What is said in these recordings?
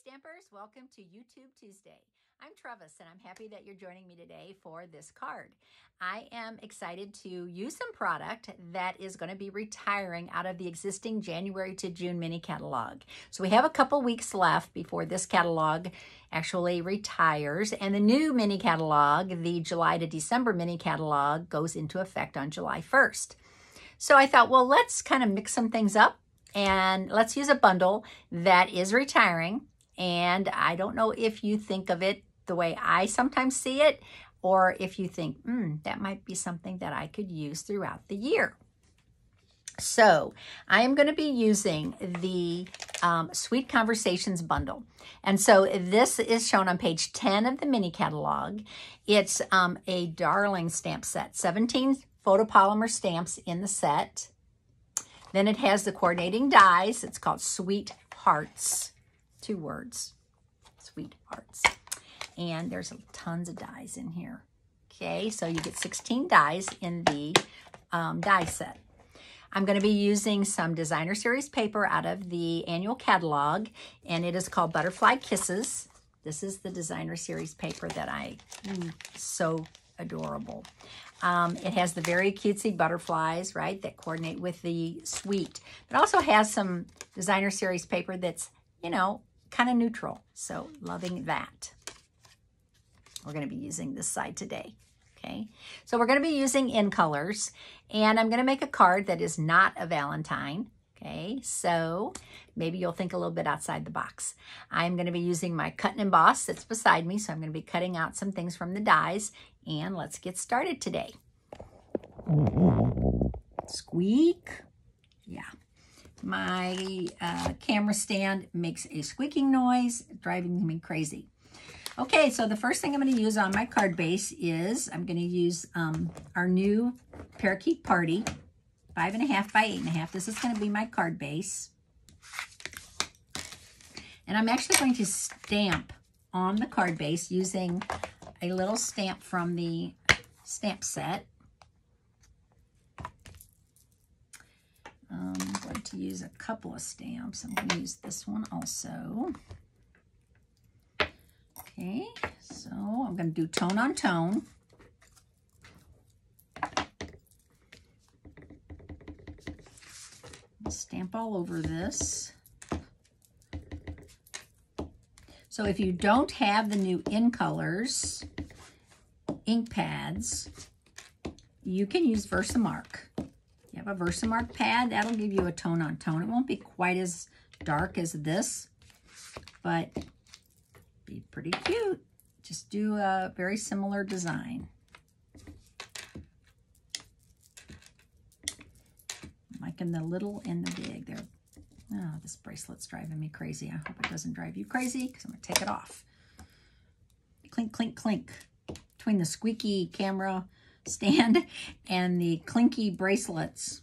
Stampers, welcome to YouTube Tuesday. I'm Trevis and I'm happy that you're joining me today for this card. I am excited to use some product that is going to be retiring out of the existing January to June mini catalog. So we have a couple weeks left before this catalog actually retires, and the new mini catalog, the July to December mini catalog, goes into effect on July 1st. So I thought, well, let's kind of mix some things up and let's use a bundle that is retiring. And I don't know if you think of it the way I sometimes see it, or if you think, that might be something that I could use throughout the year. So I am going to be using the Sweet Conversations bundle. And so this is shown on page 10 of the mini catalog. It's a darling stamp set, 17 photopolymer stamps in the set. Then it has the coordinating dies. It's called Sweet Hearts. 2 words, Sweet Hearts. And there's tons of dies in here. Okay, so you get 16 dies in the die set. I'm going to be using some designer series paper out of the annual catalog, and it is called Butterfly Kisses. This is the designer series paper that so adorable. It has the very cutesy butterflies, right, that coordinate with the sweet. It also has some designer series paper that's, you know, kind of neutral. So loving that. We're going to be using this side today. Okay, so we're going to be using in colors, and I'm going to make a card that is not a Valentine. Okay, so maybe you'll think a little bit outside the box. I'm going to be using my cut and emboss that's beside me, so I'm going to be cutting out some things from the dies, and let's get started today. Squeak. Yeah. My camera stand makes a squeaking noise, driving me crazy. Okay, so the first thing I'm going to use on my card base is I'm going to use our new Parakeet Party, 5.5 by 8.5. This is going to be my card base. And I'm actually going to stamp on the card base using a little stamp from the stamp set. I'm going to use a couple of stamps. I'm going to use this one also. Okay, so I'm going to do tone on tone. Stamp all over this. So if you don't have the new in colors ink pads, you can use Versamark. You have a Versamark pad, that'll give you a tone on tone. It won't be quite as dark as this, but be pretty cute. Just do a very similar design. Like in the little and the big. There. Oh, this bracelet's driving me crazy. I hope it doesn't drive you crazy because I'm going to take it off. Clink, clink, clink. Between the squeaky camera stand and the clinky bracelets.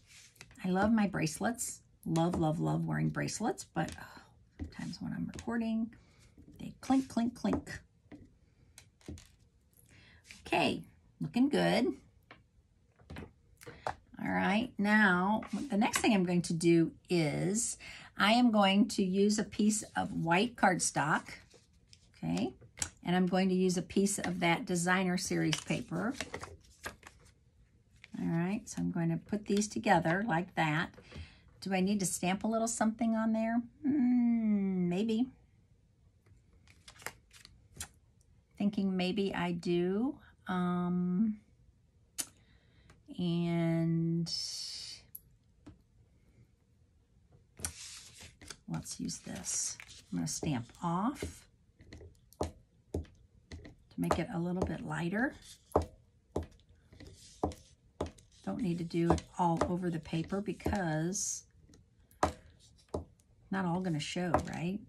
I love my bracelets. Love, love, love wearing bracelets, but sometimes when I'm recording, they clink, clink, clink. Okay, looking good. All right, now the next thing I'm going to do is I am going to use a piece of white cardstock, okay, and I'm going to use a piece of that designer series paper. All right, so I'm going to put these together like that. Do I need to stamp a little something on there? Maybe. Thinking maybe I do. And let's use this. I'm going to stamp off to make it a little bit lighter. Don't need to do it all over the paper because not all going to show, right?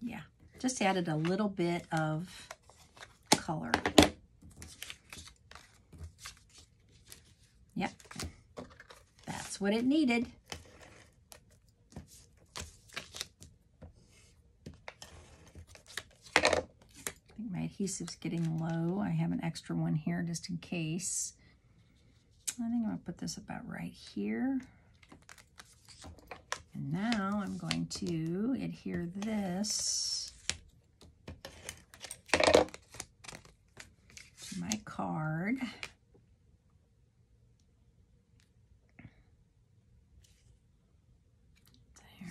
Yeah, just added a little bit of color. Yep, that's what it needed. My adhesive's getting low. I have an extra one here just in case. I think I'm going to put this about right here. And now I'm going to adhere this to my card.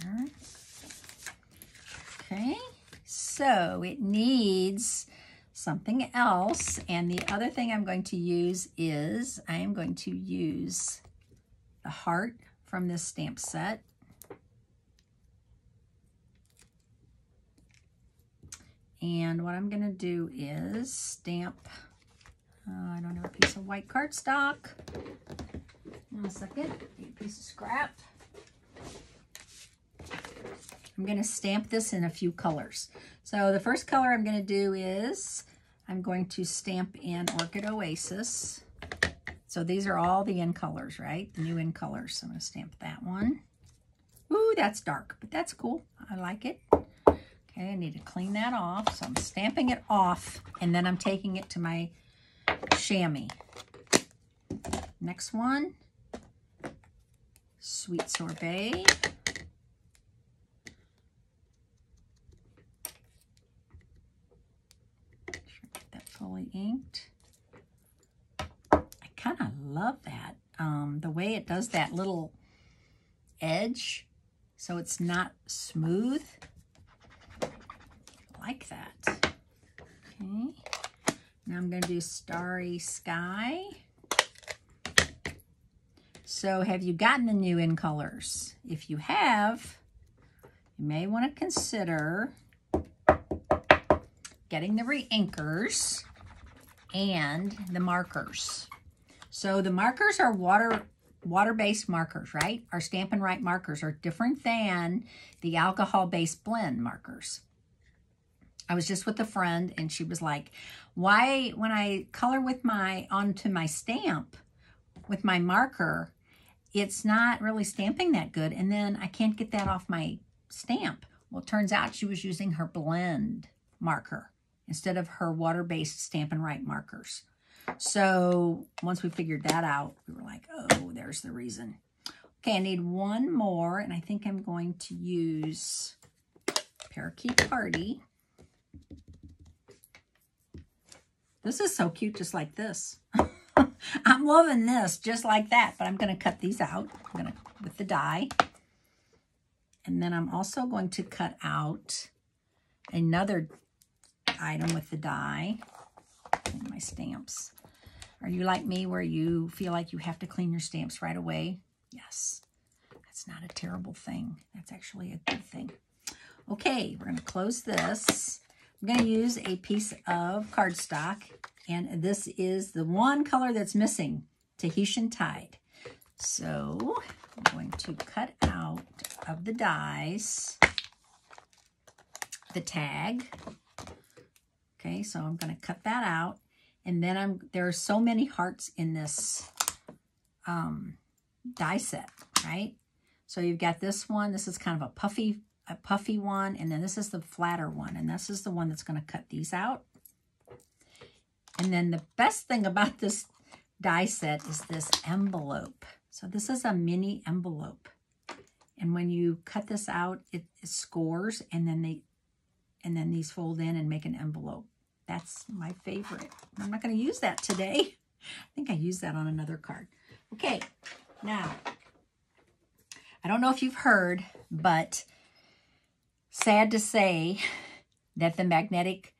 There. Okay, so it needs something else, and the other thing I'm going to use is I am going to use the heart from this stamp set. And what I'm going to do is stamp, I don't have a piece of white cardstock. One second, need a piece of scrap. I'm going to stamp this in a few colors. So the first color I'm going to do is I'm going to stamp in Orchid Oasis. So these are all the in colors, right? The new in colors. So I'm going to stamp that one. Ooh, that's dark, but that's cool. I like it. Okay, I need to clean that off. So I'm stamping it off, and then I'm taking it to my chamois. Next one, Sweet Sorbet. Fully inked. I kind of love that. The way it does that little edge, so it's not smooth. I like that. Okay. Now I'm going to do Starry Sky. So have you gotten the new in colors? If you have, you may want to consider getting the re-inkers and the markers. So the markers are water-based markers, right? Our Stampin' Right markers are different than the alcohol-based blend markers. I was just with a friend and she was like, why, when I color with onto my stamp with my marker, it's not really stamping that good, and then I can't get that off my stamp. Well, it turns out she was using her blend marker instead of her water-based Stampin' Right markers. So once we figured that out, we were like, oh, there's the reason. Okay, I need one more, and I think I'm going to use Parakeet Party. This is so cute, just like this. I'm loving this, just like that, but I'm going to cut these out. I'm going to, with the die. And then I'm also going to cut out another item with the die. And my stamps. Are you like me where you feel like you have to clean your stamps right away? Yes. That's not a terrible thing. That's actually a good thing. Okay, we're going to close this. I'm going to use a piece of cardstock, and this is the one color that's missing, Tahitian Tide. So I'm going to cut out of the dies the tag. Okay, so I'm going to cut that out, and then there are so many hearts in this die set, right? So you've got this one. This is kind of a puffy one, and then this is the flatter one, and this is the one that's going to cut these out. And then the best thing about this die set is this envelope. So this is a mini envelope, and when you cut this out, it scores, and then these fold in and make an envelope. That's my favorite. I'm not going to use that today. I think I used that on another card. Okay, now I don't know if you've heard, but sad to say that the magnetic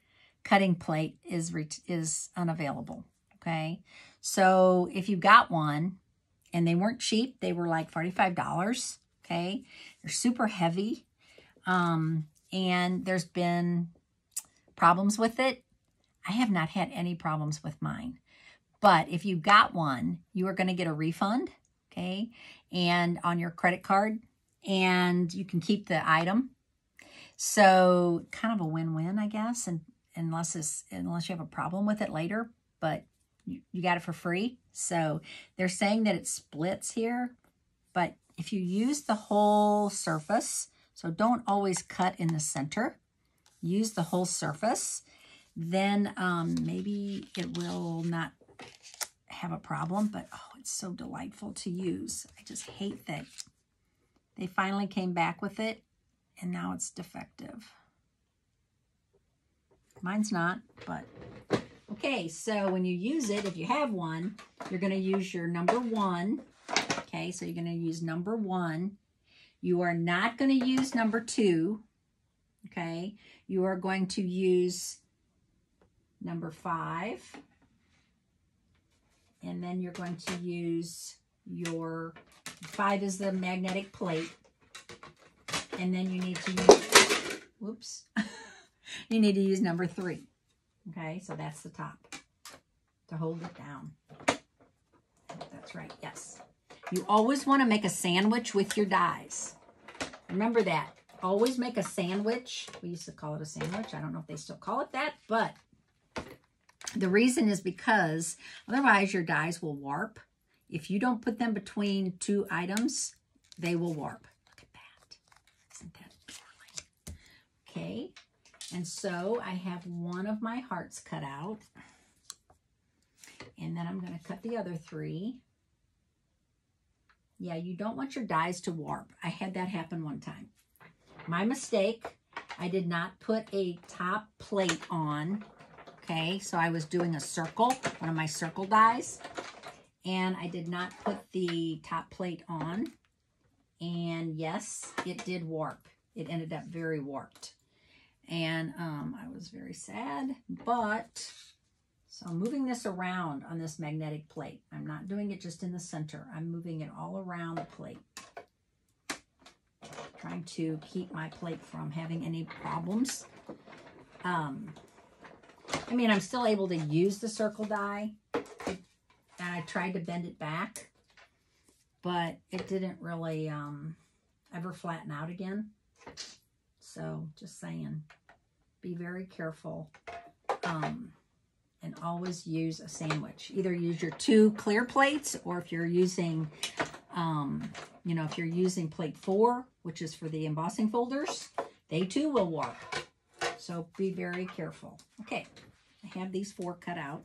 cutting plate is unavailable, okay? So if you got one, and they weren't cheap, they were like $45, okay? They're super heavy, and there's been problems with it. I have not had any problems with mine. But if you got one, you are going to get a refund, okay? And on your credit card, and you can keep the item. So kind of a win-win, I guess, and unless you have a problem with it later, but you got it for free. So they're saying that it splits here, but if you use the whole surface, so don't always cut in the center, use the whole surface, then maybe it will not have a problem, but oh, it's so delightful to use. I just hate that They finally came back with it, and now it's defective. Mine's not, but okay. So when you use it, if you have one, you're going to use your number 1. Okay, so you're going to use number 1. You are not going to use number 2. Okay, you are going to use number 5. And then you're going to use your 5 is the magnetic plate. And then you need to use, whoops, you need to use number 3. Okay, so that's the top to hold it down. That's right, yes. You always want to make a sandwich with your dies. Remember that. Always make a sandwich. We used to call it a sandwich. I don't know if they still call it that, but the reason is because otherwise your dies will warp. If you don't put them between 2 items, they will warp. Look at that. Isn't that darling? Okay, and so I have one of my hearts cut out. And then I'm going to cut the other 3. Yeah, you don't want your dies to warp. I had that happen one time. My mistake, I did not put a top plate on. Okay, so I was doing a circle, one of my circle dies, and I did not put the top plate on. And yes, it did warp. It ended up very warped. And I was very sad, but so I'm moving this around on this magnetic plate. I'm not doing it just in the center. I'm moving it all around the plate. Trying to keep my plate from having any problems. I mean, I'm still able to use the circle die. And I tried to bend it back, but it didn't really ever flatten out again. So just saying, be very careful and always use a sandwich. Either use your 2 clear plates, or if you're using, you know, if you're using plate 4, which is for the embossing folders, they too will warp. So be very careful. Okay, I have these 4 cut out.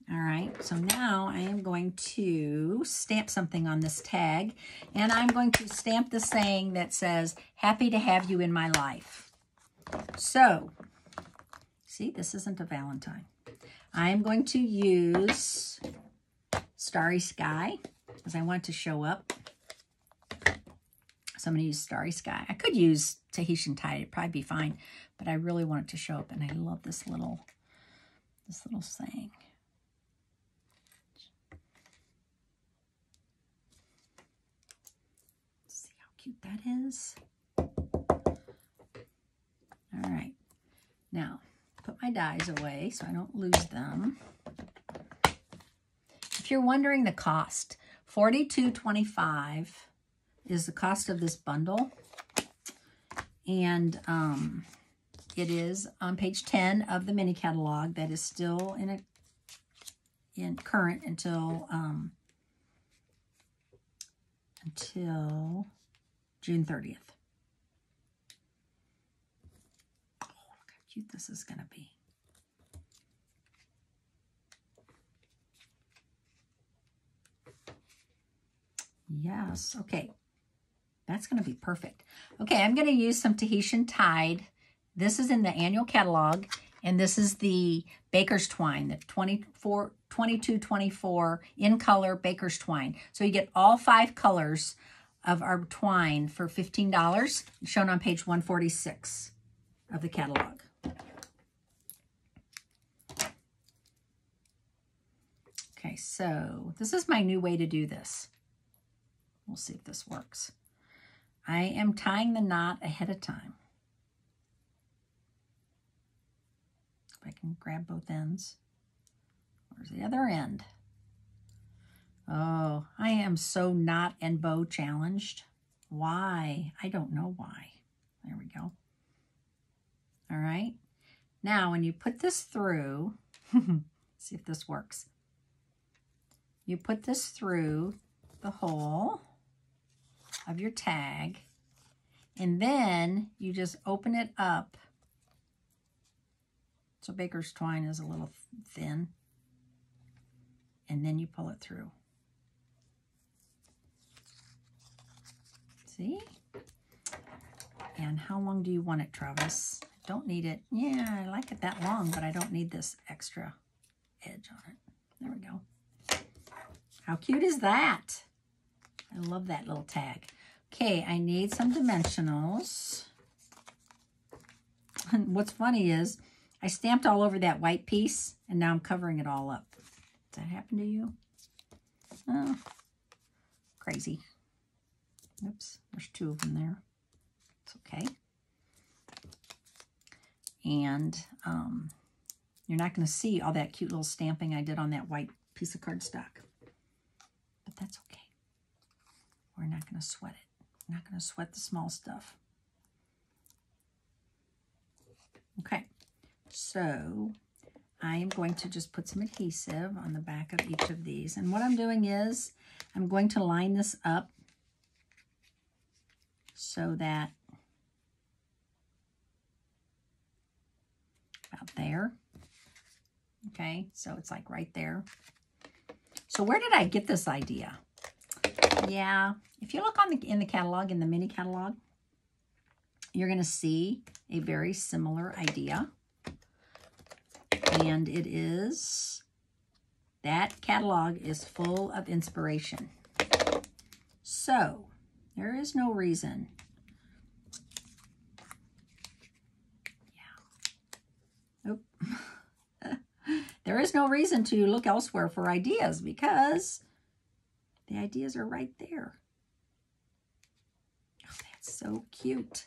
All right, so now I am going to stamp something on this tag, and I'm going to stamp the saying that says, "Happy to have you in my life." So, see, this isn't a Valentine. I am going to use Starry Sky because I want it to show up. So I'm going to use Starry Sky. I could use Tahitian Tide. It'd probably be fine, but I really want it to show up, and I love this little saying. See how cute that is. All right. Now, put my dies away so I don't lose them. If you're wondering the cost, $42.25 is the cost of this bundle. And it is on page 10 of the mini catalog that is still in current until June 30th. Oh, look how cute this is going to be. Yes, okay. That's going to be perfect. Okay, I'm going to use some Tahitian Tide. This is in the annual catalog, and this is the Baker's Twine, the 2224 in color Baker's Twine. So you get all 5 colors of our twine for $15, shown on page 146 of the catalog. Okay, so this is my new way to do this. We'll see if this works. I am tying the knot ahead of time. If I can grab both ends. Where's the other end? Oh, I am so knot and bow challenged. Why? I don't know why. There we go. All right. Now, when you put this through, see if this works. You put this through the hole of your tag, and then you just open it up. So Baker's Twine is a little thin, and then you pull it through. See? And how long do you want it, Trevis? Don't need it. Yeah, I like it that long, but I don't need this extra edge on it. There we go. How cute is that? I love that little tag. Okay, I need some dimensionals. And what's funny is I stamped all over that white piece, and now I'm covering it all up. Does that happen to you? Oh, crazy. Oops, there's 2 of them there. It's okay. And you're not going to see all that cute little stamping I did on that white piece of cardstock. But that's okay. We're not going to sweat it. We're not going to sweat the small stuff. Okay, so I am going to just put some adhesive on the back of each of these. And what I'm doing is I'm going to line this up so that about there. Okay, so it's like right there. So where did I get this idea? Yeah, if you look on in the catalog, in the mini catalog, you're going to see a very similar idea. And it is, that catalog is full of inspiration. So there is no reason. Yeah. Oop. There is no reason to look elsewhere for ideas because the ideas are right there. Oh, that's so cute.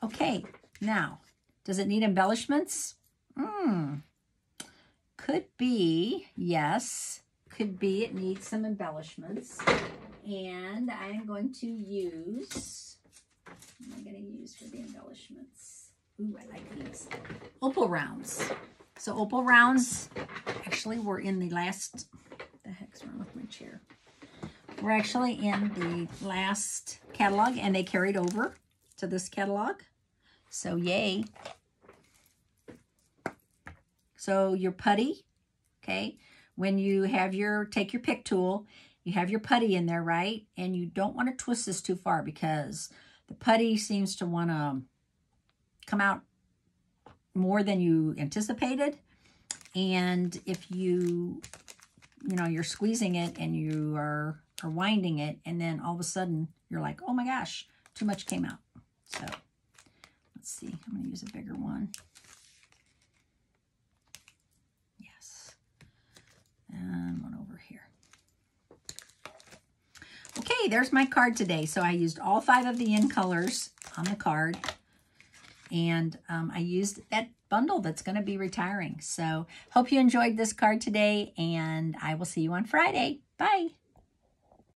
Okay, now, does it need embellishments? Could be, yes. Could be it needs some embellishments. And I am going to use, what am I going to use for the embellishments? Ooh, I like these. Opal rounds. So opal rounds actually were in the last, what the heck's wrong with my chair? We're actually in the last catalog and they carried over to this catalog. So yay. So your putty, okay, when you have your, take your pick tool, you have your putty in there, right? And you don't want to twist this too far because the putty seems to want to come out more than you anticipated. And if you know, you're squeezing it and you are winding it, and then all of a sudden you're like, oh my gosh, too much came out. So let's see, I'm going to use a bigger one. Yes. And one over here. Okay, there's my card today. So I used all 5 of the in colors on the card. And I used that bundle that's going to be retiring. So hope you enjoyed this card today, and I will see you on Friday. Bye.